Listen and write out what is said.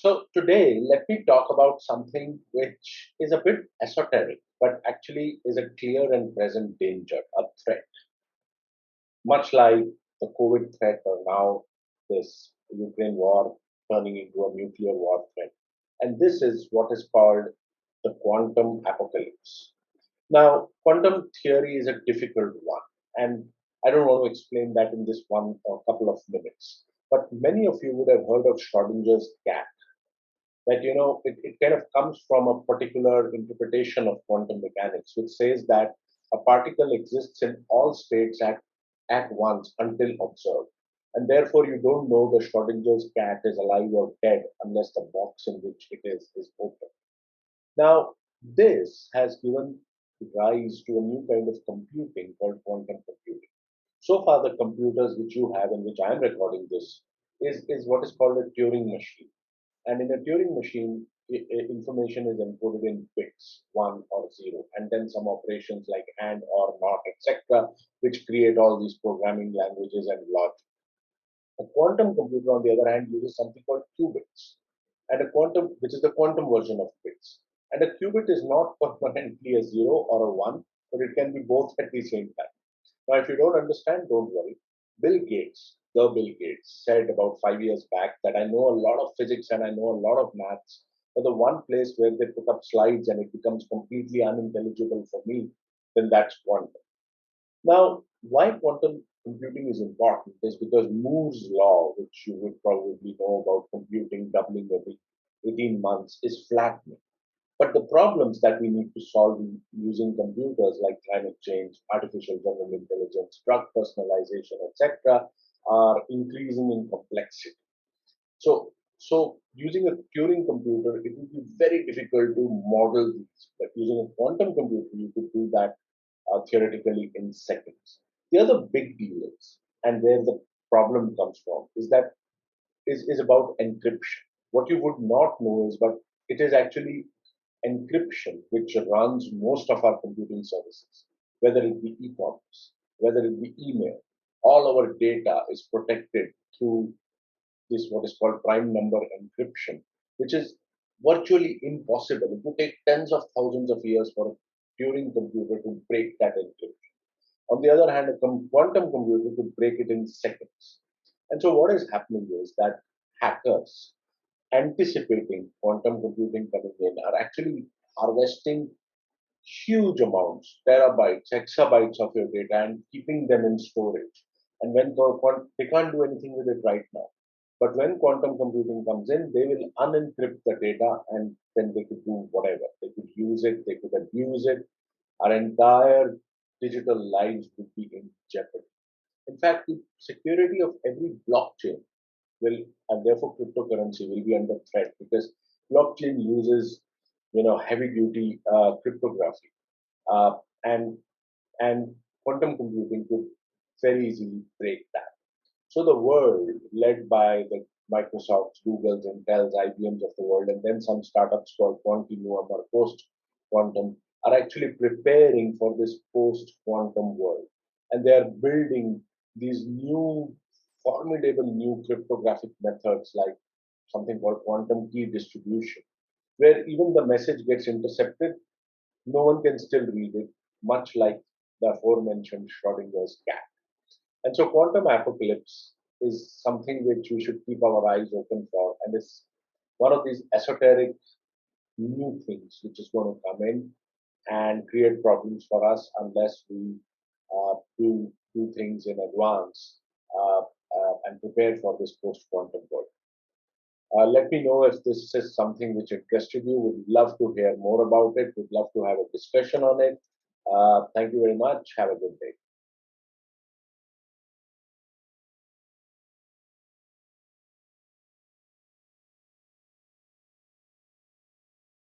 So today, let me talk about something which is a bit esoteric, but actually is a clear and present danger, a threat, much like the COVID threat or now this Ukraine war turning into a nuclear war threat. And this is what is called the quantum apocalypse. Now, quantum theory is a difficult one, and I don't want to explain that in this one or couple of minutes. But many of you would have heard of Schrodinger's cat that it kind of comes from a particular interpretation of quantum mechanics which says that a particle exists in all states at once until observed, and therefore you don't know the Schrodinger's cat is alive or dead unless the box in which it is open. Now this has given rise to a new kind of computing called quantum computing. So far the computers which you have in which I am recording this is what is called a Turing machine, and in a Turing machine, information is encoded in bits, one or zero, and then some operations like and or not, etc., which create all these programming languages and logic. A quantum computer, on the other hand, uses something called qubits, and a quantum, which is the quantum version of bits. And a qubit is not permanently a zero or a one, but it can be both at the same time. Now, if you don't understand, don't worry. Bill Gates, said about 5 years back that I know a lot of physics and I know a lot of maths, but the one place where they put up slides and it becomes completely unintelligible for me, then that's quantum. Now, why quantum computing is important is because Moore's law, which you would probably know about computing doubling every 18 months, is flattening. But the problems that we need to solve using computers like climate change, artificial general intelligence, drug personalization, etc., are increasing in complexity. So using a Turing computer, it would be very difficult to model these. But using a quantum computer, you could do that theoretically in seconds. The other big deal is, and where the problem comes from, is about encryption. What you would not know is, but it is actually encryption which runs most of our computing services, whether it be e-commerce, whether it be email. All our data is protected through this what is called prime number encryption, which is virtually impossible. It would take tens of thousands of years for a Turing computer to break that encryption. On the other hand, a quantum computer could break it in seconds. And so what is happening is that hackers anticipating quantum computing coming in are actually harvesting huge amounts, terabytes, exabytes of your data and keeping them in storage. And they can't do anything with it right now. But when quantum computing comes in, they will unencrypt the data and then they could do whatever. They could use it, they could abuse it. Our entire digital lives would be in jeopardy. In fact, the security of every blockchain will, and therefore cryptocurrency will be under threat because blockchain uses, heavy duty cryptography, uh, and and quantum computing could very easily break that. So the world, led by the Microsofts, Googles, Intels, IBMs of the world, and then some startups called Quantinuum or Post Quantum, are actually preparing for this post quantum world. And they are building these new, formidable new cryptographic methods like something called quantum key distribution, where even the message gets intercepted, no one can still read it, much like the aforementioned Schrodinger's cat. And so quantum apocalypse is something which we should keep our eyes open for, and it's one of these esoteric new things which is going to come in and create problems for us unless we do things in advance and prepare for this post-quantum world. Let me know if this is something which interested you. Would love to hear more about it. Would love to have a discussion on it. Thank you very much. Have a good day.